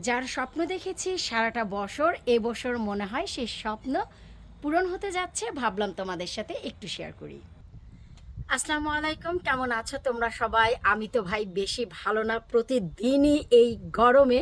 যার স্বপ্ন দেখেছি সারাটা বছর এবছর মনে হয় সেই স্বপ্ন পূরণ হতে যাচ্ছে, ভাবলাম তোমাদের সাথে একটু শেয়ার করি। আসসালামু আলাইকুম, কেমন আছো তোমরা সবাই? আমি তো ভাই বেশি ভালো না, প্রতিদিনই এই গরমে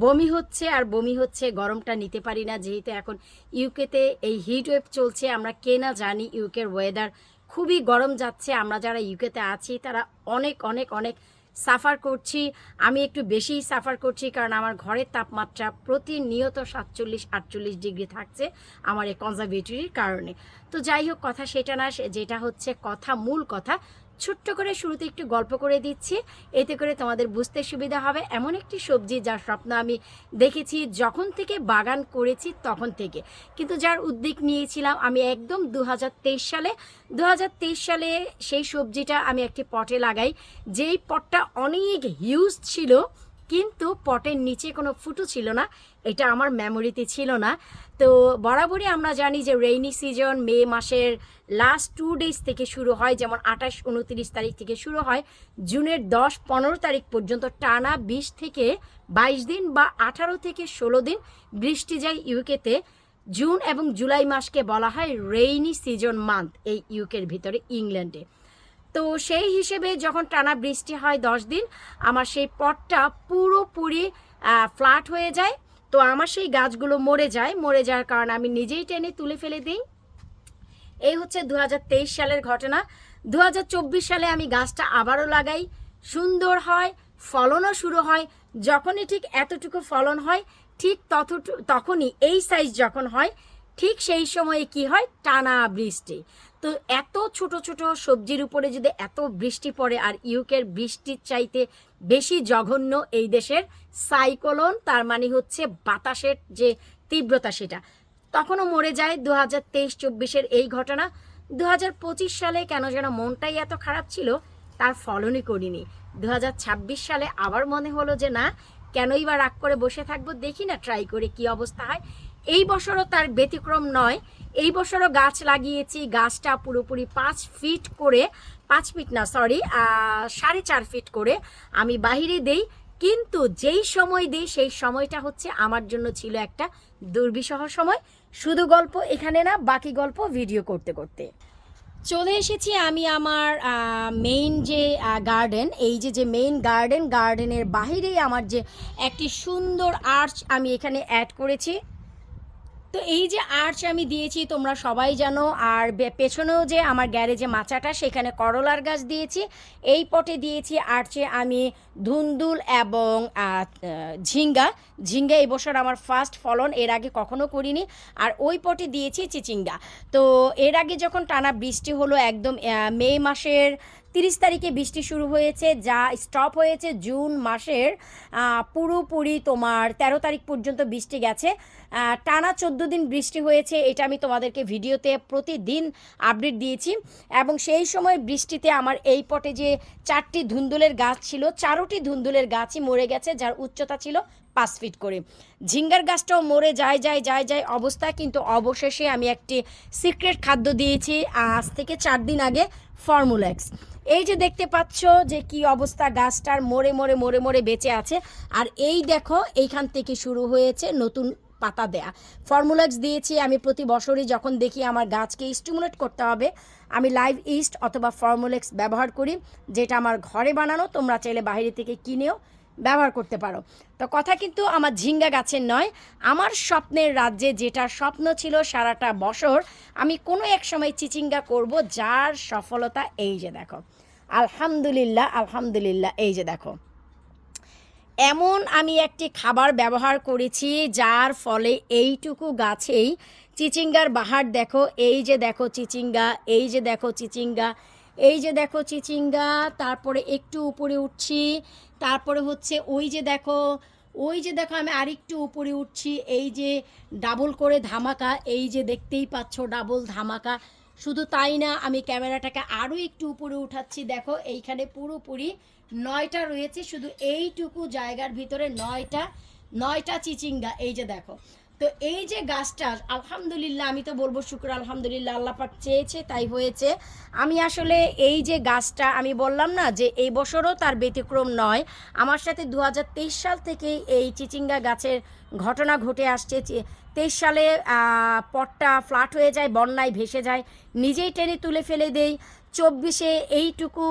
বমি হচ্ছে আর বমি হচ্ছে, গরমটা নিতে পারি না। যেহেতু এখন ইউকেতে এই হিট ওয়েভ চলছে, আমরা কে না জানি ইউকের ওয়েদার খুবই গরম যাচ্ছে। আমরা যারা ইউকেতে আছি তারা অনেক অনেক অনেক সাফার করছি। আমি একটু বেশিই সাফার করছি, কারণ আমার ঘরের তাপমাত্রা প্রতিনিয়ত 47-48 ডিগ্রি থাকছে আমার এই কনজারভেটরির কারণে। তো যাই হোক, কথা সেটা না, যেটা হচ্ছে কথা, মূল কথা, ছোট্ট করে শুরুতে একটু গল্প করে দিচ্ছি, এতে করে তোমাদের বুঝতে সুবিধা হবে। এমন একটি সবজি যার স্বপ্ন আমি দেখেছি যখন থেকে বাগান করেছি তখন থেকে, কিন্তু যার উদ্যোগ নিয়েছিলাম আমি একদম 2023 সালে। 2023 সালে সেই সবজিটা আমি একটি পটে লাগাই, যেই পটটা অনেক হিউজ ছিল, কিন্তু পটের নিচে কোনো ফুটো ছিল না। এটা আমার মেমোরিতে ছিল না। তো বরাবরই আমরা জানি যে রেইনি সিজন মে মাসের লাস্ট 2 ডেজ থেকে শুরু হয়, যেমন 28-29 তারিখ থেকে শুরু হয়, জুনের 10-15 তারিখ পর্যন্ত টানা 20 থেকে 22 দিন বা 18 থেকে 16 দিন বৃষ্টি যায় ইউকেতে। জুন এবং জুলাই মাসকে বলা হয় রেইনি সিজন মান্থ এই ইউকের ভিতরে, ইংল্যান্ডে। তো সেই হিসেবে যখন টানা বৃষ্টি হয় 10 দিন, আমার সেই পটটা পুরোপুরি ফ্ল্যাট হয়ে যায়। তো আমার সেই গাছগুলো মরে যায়, মরে যাওয়ার কারণে আমি নিজেই টেনে তুলে ফেলে দিই। এই হচ্ছে 2023 সালের ঘটনা। 2024 সালে আমি গাছটা আবারও লাগাই, সুন্দর হয়, ফলনও শুরু হয়। যখনই ঠিক এতটুকু ফলন হয়, ঠিক তখনই এই সাইজ যখন হয়, ঠিক সেই সময়ে কি হয়, টানা বৃষ্টি। তো এত ছোট ছোট সবজির উপরে যদি এত বৃষ্টি পড়ে, আর ইউকের বৃষ্টির চাইতে বেশি জঘন্য এই দেশের সাইক্লোন, তার মানে হচ্ছে বাতাসের যে তীব্রতা, সেটা তখনও মরে যায়। 2023-24-এর এই ঘটনা। 2025 সালে কেন যেন মনটাই এত খারাপ ছিল, তার ফলনই করিনি। 2026 সালে আবার মনে হলো যে না, কেনই বা রাগ করে বসে থাকবো, দেখি না ট্রাই করে কি অবস্থা হয়। এই বছরও তার ব্যতিক্রম নয়। এই বছরও গাছ লাগিয়েছি, গাছটা পুরোপুরি 5 ফিট করে, 5 ফিট না সরি, 4.5 ফিট করে আমি বাহিরে দেই। কিন্তু যেই সময় দিই সেই সময়টা হচ্ছে আমার জন্য ছিল একটা দুর্বিষহ সময়। শুধু গল্প এখানে না, বাকি গল্প ভিডিও করতে করতে চলে এসেছি আমি আমার মেইন যে গার্ডেন, এই যে মেইন গার্ডেনের বাহিরেই আমার যে একটি সুন্দর আর্চ আমি এখানে অ্যাড করেছি। তো এই যে আর্চ আমি দিয়েছি তোমরা সবাই জানো, আর পেছনেও যে আমার গ্যারেজে মাচাটা, সেখানে করলার গাছ দিয়েছি। এই পটে দিয়েছি আর্চে আমি ধুন্দুল এবং ঝিঙ্গা। ঝিঙ্গা এবছর আমার ফার্স্ট ফলন, এর আগে কখনো করিনি। আর ওই পটে দিয়েছি চিচিঙ্গা। তো এর আগে যখন টানা বৃষ্টি হলো, একদম মে মাসের 30 তারিখে বৃষ্টি শুরু হয়েছে, যা স্টপ হয়েছে জুন মাসের পুরোপুরি তোমার 13 তারিখ পর্যন্ত বৃষ্টি গেছে। টানা 14 দিন বৃষ্টি হয়েছে, এটা আমি তোমাদেরকে ভিডিওতে প্রতিদিন আপডেট দিয়েছি। এবং সেই সময় বৃষ্টিতে আমার এই পটে যে 4টি ধুন্দুলের গাছ ছিল, 4টি ধুন্দুলের গাছই মরে গেছে, যার উচ্চতা ছিল 5 ফিট করে। ঝিঙ্গার গাছটাও মরে যায় অবস্থা, কিন্তু অবশেষে আমি একটি সিক্রেট খাদ্য দিয়েছি আজ থেকে 4 দিন আগে, ফর্মুলেক্স। এই যে দেখতে পাচ্ছ যে কি অবস্থা, গাছটার মরে মরে মরে মরে বেঁচে আছে। আর এই দেখো, এইখান থেকে শুরু হয়েছে নতুন পাতা দেয়া। ফর্মুলেক্স দিয়েছি আমি প্রতি বছরই, যখন দেখি আমার গাছকে স্টিমুলেট করতে হবে, আমি লাইভ ইস্ট অথবা ফর্মুলেক্স ব্যবহার করি, যেটা আমার ঘরে বানানো। তোমরা চাইলে বাইরে থেকে কিনেও ব্যবহার করতে পারো। তো কথা কিন্তু আমার ঝিঙ্গা গাছের নয়, আমার স্বপ্নের রাজ্যে, যেটা স্বপ্ন ছিল সারাটা বছর আমি কোনো এক সময় চিচিঙ্গা করব, যার সফলতা এই যে দেখো, আলহামদুলিল্লাহ আলহামদুলিল্লাহ। এই যে দেখো, এমন আমি একটি খাবার ব্যবহার করেছি যার ফলে এইটুকু গাছেই চিচিঙ্গার বাহার দেখো। এই যে দেখো চিচিঙ্গা, এই যে দেখো চিচিঙ্গা, এই যে দেখো চিচিঙ্গা। তারপরে একটু উপরে উঠছি, তারপরে হচ্ছে ওই যে দেখো, ওই যে দেখো আমি আরেকটু উপরে উঠছি। এই যে ডাবল করে ধামাকা, এই যে দেখতেই পাচ্ছ ডাবল ধামাকা। শুধু তাই না, আমি ক্যামেরাটাকে আরও একটু উপরে উঠাচ্ছি, দেখো এইখানে পুরোপুরি 9টা রয়েছে, শুধু এইটুকু জায়গার ভিতরে 9টা চিচিঙ্গা। এই যে দেখো, তো তো এই যে গাছটা আলহামদুলিল্লাহ, আমি তো বলবো শুকর আলহামদুলিল্লাহ, আল্লাহ পাক চেয়েছে তাই হয়েছে। আমি আসলে এই যে গাছটা আমি বললাম না যে এই বছরও তার ব্যতিক্রম নয়। আমার সাথে 2023 সাল থেকে এই চিচিঙ্গা গাছের ঘটনা ঘটে আসছে। 23 সালে পটটা ফ্ল্যাট হয়ে যায়, বন্যায় ভেসে যায়, নিজেই টেনে তুলে ফেলে দেই। 24-এ এইটুকু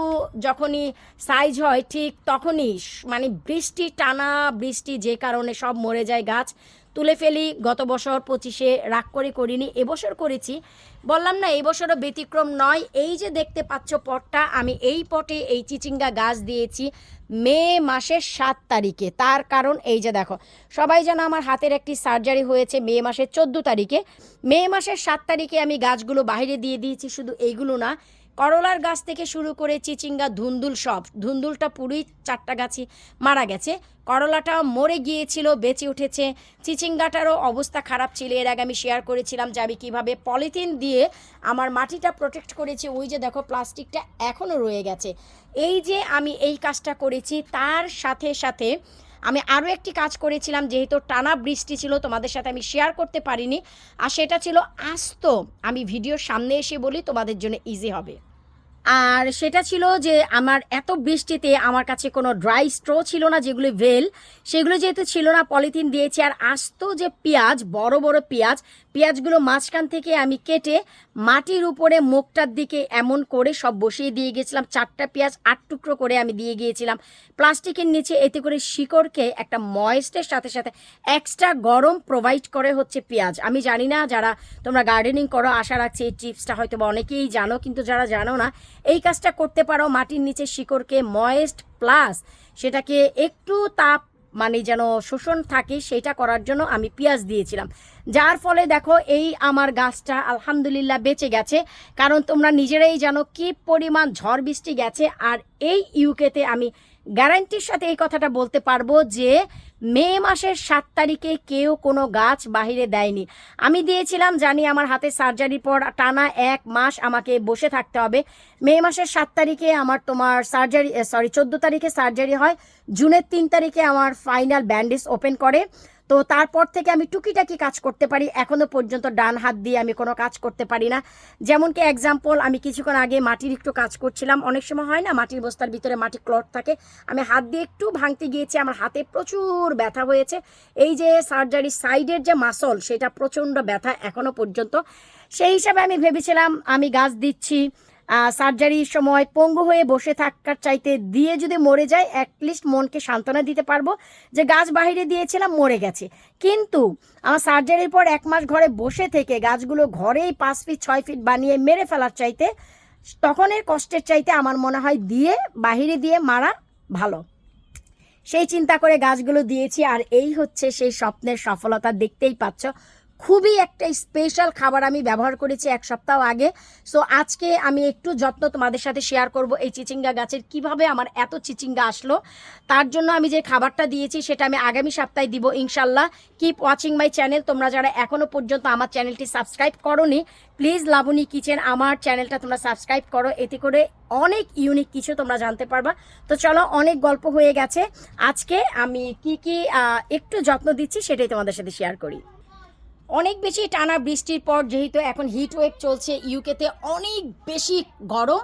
যখনই সাইজ হয় ঠিক তখনই মানে বৃষ্টি, টানা বৃষ্টি, যে কারণে সব মরে যায় গাছ, তুলে ফেলি। গত বছর 25-এ রাগ করে করিনি, এবছর করেছি। বললাম না এবছরও ব্যতিক্রম নয়। এই যে দেখতে পাচ্ছ পটটা, আমি এই পটে এই চিচিঙ্গা গাছ দিয়েছি মে মাসের 7 তারিখে। তার কারণ এই যে দেখো, সবাই যেন আমার হাতের একটি সার্জারি হয়েছে মে মাসের 14 তারিখে। মে মাসের 7 তারিখে আমি গাছগুলো বাইরে দিয়ে দিয়েছি। শুধু এইগুলো না, করলার গাছ থেকে শুরু করে চিচিঙ্গা, ধুন্দুল, সব। ধুন্দুলটা পুরোই 4টা গাছই মারা গেছে, করলাটা মরে গিয়েছিল, বেঁচে উঠেছে। চিচিঙ্গাটারও অবস্থা খারাপ ছিল। এর আগে আমি শেয়ার করেছিলাম যে আমি কীভাবে পলিথিন দিয়ে আমার মাটিটা প্রোটেক্ট করেছি। ওই যে দেখো প্লাস্টিকটা এখনও রয়ে গেছে। এই যে আমি এই কাজটা করেছি, তার সাথে সাথে আমি আরও একটি কাজ করেছিলাম, যেহেতু টানা বৃষ্টি ছিল, তোমাদের সাথে আমি শেয়ার করতে পারিনি। আর সেটা ছিল আস্ত, আমি ভিডিওর সামনে এসে বলি তোমাদের জন্য ইজি হবে। আর সেটা ছিল যে আমার এত বৃষ্টিতে আমার কাছে কোনো ড্রাই স্ট্র ছিল না, যেগুলো ভেল, সেগুলো যেহেতু ছিল না, পলিথিন দিয়েছি। আর আস্ত যে পেঁয়াজ, বড় বড় পেঁয়াজগুলো মাঝখান থেকে আমি কেটে মাটির উপরে মুখটার দিকে এমন করে সব বসিয়ে দিয়ে গেছিলাম। 4টা পেঁয়াজ 8 টুকরো করে আমি দিয়ে গিয়েছিলাম প্লাস্টিকের নিচে। এতে করে শিকড়কে একটা ময়েস্টের সাথে সাথে এক্সট্রা গরম প্রোভাইড করে হচ্ছে পেঁয়াজ। আমি জানি না যারা তোমরা গার্ডেনিং করো, আশা রাখছি এই টিপসটা হয়তো বা অনেকেই জানো, কিন্তু যারা জানো না এই কাজটা করতে পারো। মাটির নিচে শিকড়কে ময়েস্ট প্লাস সেটাকে একটু তাপ মানে যেন শোষণ থাকে, সেটা করার জন্য আমি পেঁয়াজ দিয়েছিলাম। যার ফলে দেখো এই আমার গাছটা আলহামদুলিল্লাহ বেঁচে গেছে। কারণ তোমরা নিজেরাই জানো কি পরিমাণ ঝড় বৃষ্টি গেছে। আর এই ইউকেতে আমি গ্যারান্টির সাথে এই কথাটা বলতে পারবো যে মে মাসের 7 তারিখে কেউ কোনো গাছ বাহিরে দেয়নি। আমি দিয়েছিলাম, জানি আমার হাতে সার্জারির পর টানা 1 মাস আমাকে বসে থাকতে হবে। মে মাসের 7 তারিখে আমার তোমার 14 তারিখে সার্জারি হয়। জুনের 3 তারিখে আমার ফাইনাল ব্যান্ডেজ ওপেন করে। তো তারপর থেকে আমি টুকিটাকি কাজ করতে পারি। এখনও পর্যন্ত ডান হাত দিয়ে আমি কোনো কাজ করতে পারি না। যেমন কি এক্সাম্পল, আমি কিছুক্ষণ আগে মাটির একটু কাজ করছিলাম। অনেক সময় হয় না মাটির বস্তার ভিতরে মাটি ক্লট থাকে, আমি হাত দিয়ে একটু ভাঙতে গিয়েছি, আমার হাতে প্রচুর ব্যথা হয়েছে। এই যে সার্জারির সাইডের যে মাসল, সেটা প্রচণ্ড ব্যথা এখনও পর্যন্ত। সেই হিসাবে আমি ভেবেছিলাম আমি গাছ দিচ্ছি, সার্জারির সময় পঙ্গু হয়ে বসে থাকার চাইতে দিয়ে যদি মরে যায়, অ্যাটলিস্ট মনকে সান্ত্বনা দিতে পারবো যে গাছ বাইরে দিয়েছিলাম মরে গেছে। কিন্তু আমার সার্জারির পর 1 মাস ঘরে বসে থেকে গাছগুলো ঘরেই 5 ফিট 6 ফিট বানিয়ে মেরে ফেলার চাইতে, তখনের কষ্টের চাইতে আমার মনে হয় দিয়ে বাহিরে দিয়ে মারা ভালো। সেই চিন্তা করে গাছগুলো দিয়েছি। আর এই হচ্ছে সেই স্বপ্নের সফলতা, দেখতেই পাচ্ছ। খুবই একটা স্পেশাল খাবার আমি ব্যবহার করেছি 1 সপ্তাহ আগে। সো আজকে আমি একটু যত্ন তোমাদের সাথে শেয়ার করব এই চিচিঙ্গা গাছের, কিভাবে আমার এত চিচিঙ্গা আসলো। তার জন্য আমি যে খাবারটা দিয়েছি সেটা আমি আগামী সপ্তাহে দিব ইনশাল্লাহ। Keep watching my channel. তোমরা যারা এখনও পর্যন্ত আমার চ্যানেলটি সাবস্ক্রাইব করোনি, প্লিজ লাবণী কিচেন আমার চ্যানেলটা তোমরা সাবস্ক্রাইব করো, এতে করে অনেক ইউনিক কিছু তোমরা জানতে পারবা। তো চলো, অনেক গল্প হয়ে গেছে। আজকে আমি কি একটু যত্ন দিচ্ছি সেটাই তোমাদের সাথে শেয়ার করি। অনেক বেশি টানা বৃষ্টির পর, যেহেতু এখন হিট ওয়েভ চলছে ইউকেতে, অনেক বেশি গরম।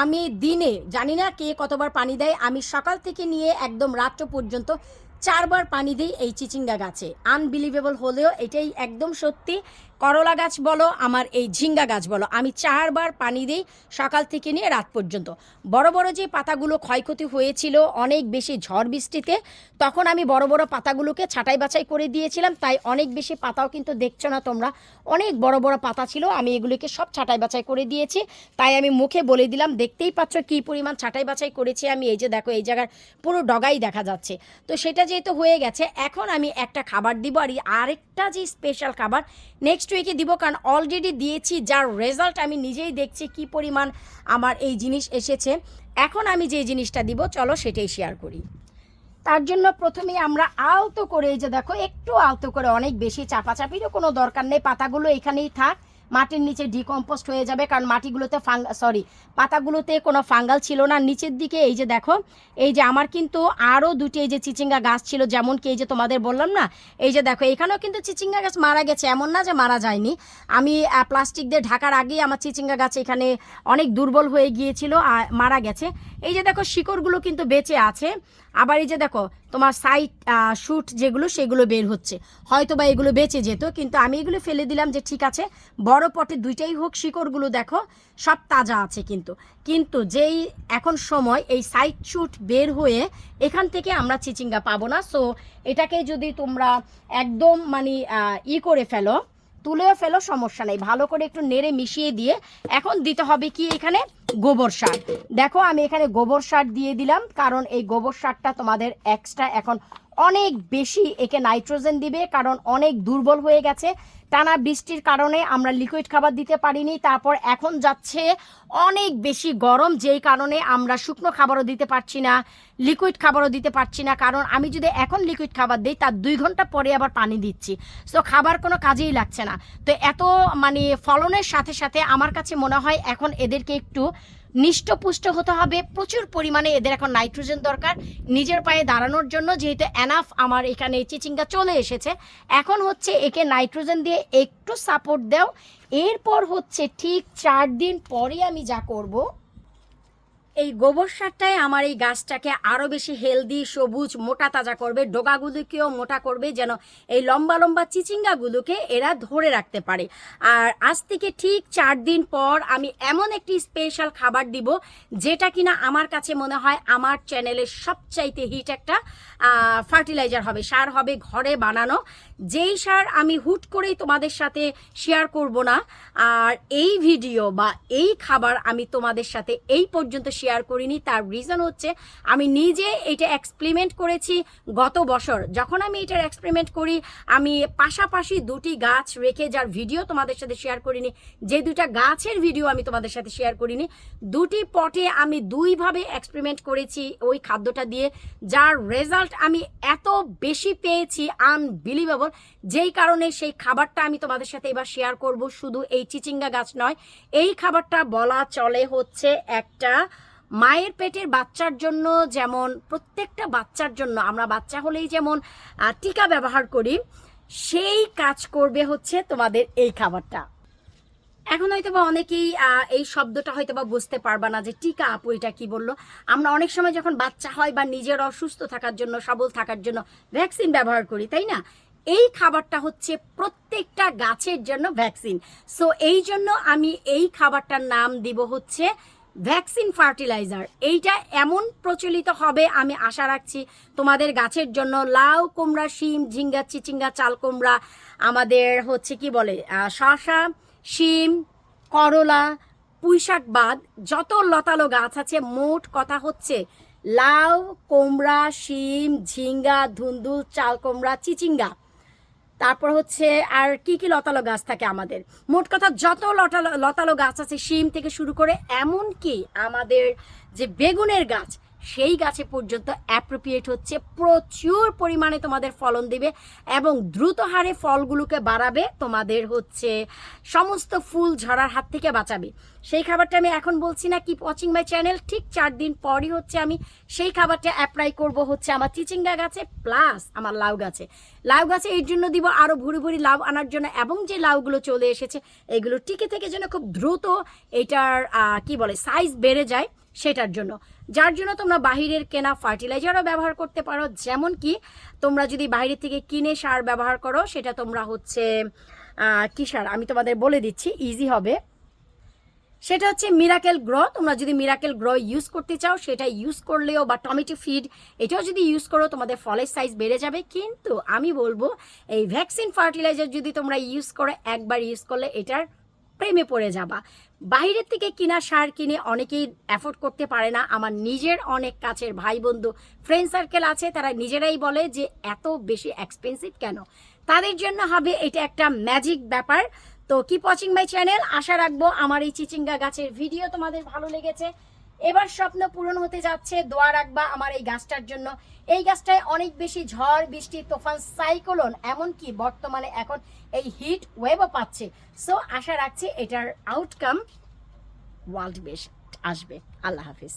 আমি দিনে জানি না কে কতবার পানি দেয়, আমি সকাল থেকে নিয়ে একদম রাত্র পর্যন্ত 4 বার পানি দিই এই চিচিঙ্গা গাছে। আনবিলিভেবল হলেও এটাই একদম সত্যি। করলা গাছ বলো, আমার এই ঝিঙ্গা গাছ বলো, আমি 4 বার পানি দিই সকাল থেকে নিয়ে রাত পর্যন্ত। বড় বড় যে পাতাগুলো ক্ষয়ক্ষতি হয়েছিল অনেক বেশি ঝড় বৃষ্টিতে, তখন আমি বড় বড় পাতাগুলোকে ছাঁটাই বাছাই করে দিয়েছিলাম। তাই অনেক বেশি পাতাও কিন্তু দেখছো না তোমরা, অনেক বড় বড় পাতা ছিল, আমি এগুলিকে সব ছাঁটাই বাছাই করে দিয়েছি। তাই আমি মুখে বলে দিলাম, দেখতেই পাচ্ছ কী পরিমাণ ছাঁটাই বাছাই করেছি আমি। এই যে দেখো, এই জায়গার পুরো ডগাই দেখা যাচ্ছে। তো সেটা যেহেতু হয়ে গেছে, এখন আমি একটা খাবার দিব। আর আরেকটা যে স্পেশাল খাবার নেক্সট উইকে দিব, কারণ অলরেডি দিয়েছি, যার রেজাল্ট আমি নিজেই দেখছি কি পরিমাণ আমার এই জিনিস এসেছে। এখন আমি যে জিনিসটা দিব, চলো সেটাই শেয়ার করি। তার জন্য প্রথমেই আমরা আলতো করে, এই যে দেখো একটু আলতো করে, অনেক বেশি চাপাচাপিরও কোনো দরকার নেই, পাতাগুলো এখানেই থাক, মাটির নিচে ডিকম্পোস্ট হয়ে যাবে, কারণ মাটিগুলোতে পাতাগুলোতে কোনো ফাঙ্গাল ছিল না। নিচের দিকে এই যে দেখো, এই যে আমার কিন্তু আরও দুটি এই যে চিচিঙ্গা গাছ ছিল, যেমন কি এই যে তোমাদের বললাম না, এই যে দেখো এখানেও কিন্তু চিচিঙ্গা গাছ মারা গেছে, এমন না যে মারা যায়নি। আমি প্লাস্টিক দিয়ে ঢাকার আগেই আমার চিচিঙ্গা গাছ এখানে অনেক দুর্বল হয়ে গিয়েছিল, মারা গেছে। এই যে দেখো শিকড়গুলো কিন্তু বেঁচে আছে। আবার এই যে দেখো তোমার সাইড শুট যেগুলো সেগুলো বের হচ্ছে, হয়তো বা এগুলো বেঁচে যেত, কিন্তু আমি এগুলো ফেলে দিলাম যে ঠিক আছে বড় পটে দুইটাই হোক, শিকড়গুলো দেখো সব তাজা আছে। কিন্তু যেই এখন সময় এই সাইড শুট বের হয়ে এখান থেকে আমরা চিচিঙ্গা পাবো না। সো এটাকে যদি তোমরা একদম মানে করে ফেলো, তুলেও ফেলো, সমস্যা নেই, ভালো করে একটু নেড়ে মিশিয়ে দিয়ে এখন দিতে হবে কি এখানে গোবর সার। দেখো আমি এখানে গোবর সার দিয়ে দিলাম, কারণ এই গোবর সারটা তোমাদের এক্সট্রা এখন অনেক বেশি একে নাইট্রোজেন দিবে, কারণ অনেক দুর্বল হয়ে গেছে। টানা বৃষ্টির কারণে আমরা লিকুইড খাবার দিতে পারিনি, তারপর এখন যাচ্ছে অনেক বেশি গরম, যেই কারণে আমরা শুকনো খাবারও দিতে পারছি না, লিকুইড খাবারও দিতে পারছি না। কারণ আমি যদি এখন লিকুইড খাবার দিই তার 2 ঘন্টা পরে আবার পানি দিচ্ছি, সো খাবার কোনো কাজেই লাগছে না। তো এত মানে ফলনের সাথে সাথে আমার কাছে মনে হয় এখন এদেরকে একটু নিষ্টপুষ্ট হতে হবে, প্রচুর পরিমাণে এদের এখন নাইট্রোজেন দরকার নিজের পায়ে দাঁড়ানোর জন্য। যেহেতু এনাফ আমার এখানে চিচিঙ্গা চলে এসেছে, এখন হচ্ছে একে নাইট্রোজেন দিয়ে একটু সাপোর্ট দাও। এরপর হচ্ছে ঠিক 4 দিন পরে আমি যা করব, এই গোবর সারটাই আমার এই গাছটাকে আরও বেশি হেলদি, সবুজ, মোটা তাজা করবে, ডগাগুলোকেও মোটা করবে, যেন এই লম্বা লম্বা চিচিঙ্গাগুলোকে এরা ধরে রাখতে পারে। আর আজ থেকে ঠিক 4 দিন পর আমি এমন একটি স্পেশাল খাবার দিব, যেটা কিনা আমার কাছে মনে হয় আমার চ্যানেলের সবচাইতে হিট একটা ফার্টিলাইজার হবে, সার হবে ঘরে বানানো, যেই সার আমি হুট করেই তোমাদের সাথে শেয়ার করব না। আর এই ভিডিও বা এই খাবার আমি তোমাদের সাথে এই পর্যন্ত শেয়ার করিনি, তার রিজন হচ্ছে আমি নিজে এটা এক্সপেরিমেন্ট করেছি গত বছর। যখন আমি এটার এক্সপেরিমেন্ট করি, আমি পাশাপাশি 2টি গাছ রেখে, যার ভিডিও তোমাদের সাথে শেয়ার করিনি, যে 2টা গাছের ভিডিও আমি তোমাদের সাথে শেয়ার করিনি, 2টি পটে আমি 2ভাবে এক্সপেরিমেন্ট করেছি ওই খাদ্যটা দিয়ে, যার রেজাল্ট আমি এত বেশি পেয়েছি আনবিলিভেবল, যেই কারণে সেই খাবারটা আমি তোমাদের সাথে এবার শেয়ার করব। শুধু এই চিচিঙ্গা গাছ নয়, এই খাবারটা বলা চলে হচ্ছে একটা মায়ের পেটের বাচ্চার জন্য, যেমন প্রত্যেকটা বাচ্চার জন্য আমরা বাচ্চা হলেই যেমন টিকা ব্যবহার করি, সেই কাজ করবে হচ্ছে তোমাদের এই খাবারটা। এখন হয়তোবা অনেকেই এই শব্দটা হয়তোবা বুঝতে পারবা না যে টিকা আপু এটা কি বললো। আমরা অনেক সময় যখন বাচ্চা হয় বা নিজেরা সুস্থ থাকার জন্য, সবল থাকার জন্য ভ্যাকসিন ব্যবহার করি, তাই না? এই খাবারটা হচ্ছে প্রত্যেকটা গাছের জন্য ভ্যাকসিন। সো এই জন্য আমি এই খাবারটার নাম দিব হচ্ছে ভ্যাকসিন ফার্টিলাইজার। এইটা এমন প্রচলিত হবে আমি আশা রাখছি তোমাদের গাছের জন্য। লাউ, কুমড়া, শিম, ঝিঙ্গা, চিচিঙ্গা, চাল কুমড়া, আমাদের হচ্ছে কি বলে শসা, শিম, করলা, পুঁইশাক বাদ যত লতালো গাছ আছে, মোট কথা হচ্ছে লাউ, কুমড়া, শিম, ঝিঙ্গা, ধুন্দুল, চাল কুমড়া, চিচিঙ্গা, তারপর হচ্ছে আর কি কি লতালো গাছ থাকে আমাদের, মোট কথা যত লতালো গাছ আছে, শিম থেকে শুরু করে এমনকি আমাদের যে বেগুনের গাছ, সেই গাছে পর্যন্ত অ্যাপ্রোপ্রিয়েট হচ্ছে, প্রচুর পরিমাণে তোমাদের ফলন দিবে এবং দ্রুত হারে ফলগুলোকে বাড়াবে, তোমাদের হচ্ছে সমস্ত ফুল ঝরার হাত থেকে বাঁচাবে। সেই খাবারটা আমি এখন বলছি না, কিপ ওয়াচিং মাই চ্যানেল। ঠিক 4 দিন পরই হচ্ছে আমি সেই খাবারটা অ্যাপ্লাই করব হচ্ছে আমার চিচিঙ্গা গাছে প্লাস আমার লাউ গাছে। লাউ গাছে এই জন্য দিব আরও ভুরি ভুরি লাউ আনার জন্য, এবং যে লাউগুলো চলে এসেছে এগুলো টিকে থেকে যেন খুব দ্রুত এটার কি বলে সাইজ বেড়ে যায় সেটার জন্য। যার জন্য তোমরা বাহিরের কেনা ফার্টিলাইজারও ব্যবহার করতে পারো, যেমন কি তোমরা যদি বাইরে থেকে কিনে সার ব্যবহার করো, সেটা তোমরা হচ্ছে কি সার আমি তোমাদের বলে দিচ্ছি, ইজি হবে। সেটা হচ্ছে মিরাকেল গ্রো। তোমরা যদি মিরাকেল গ্রো ইউজ করতে চাও সেটা ইউজ করলেও, বা টমেটো ফিড এটাও যদি ইউজ করো, তোমাদের ফলের সাইজ বেড়ে যাবে। কিন্তু আমি বলবো এই ভ্যাকসিন ফার্টিলাইজার যদি তোমরা ইউজ করো, একবার ইউজ করলে এটার প্রেমে পড়ে যাবা। বাইরের থেকে কিনা সার কিনে অনেকেই অ্যাফোর্ড করতে পারে না। আমার নিজের অনেক কাছের ভাই বন্ধু ফ্রেন্ড সার্কেল আছে, তারা নিজেরাই বলে যে এত বেশি এক্সপেন্সিভ কেন। তাদের জন্য হবে এটা একটা ম্যাজিক ব্যাপার। তো কিপ ওয়াচিং মাই চ্যানেল। আশা রাখবো আমার এই চিচিঙ্গা গাছের ভিডিও তোমাদের ভালো লেগেছে। এবার স্বপ্ন পূরণ হতে যাচ্ছে, দোয়া রাখবা আমার এই গাছটার জন্য। এই গাছটায় অনেক বেশি ঝড় বৃষ্টি তুফান সাইক্লোন এমনকি বর্তমানে এখন এই হিট ওয়েভও পাচ্ছে। সো আশা রাখছি এটার আউটকাম ওয়ার্ল্ড বেস্ট আসবে। আল্লাহ হাফিজ।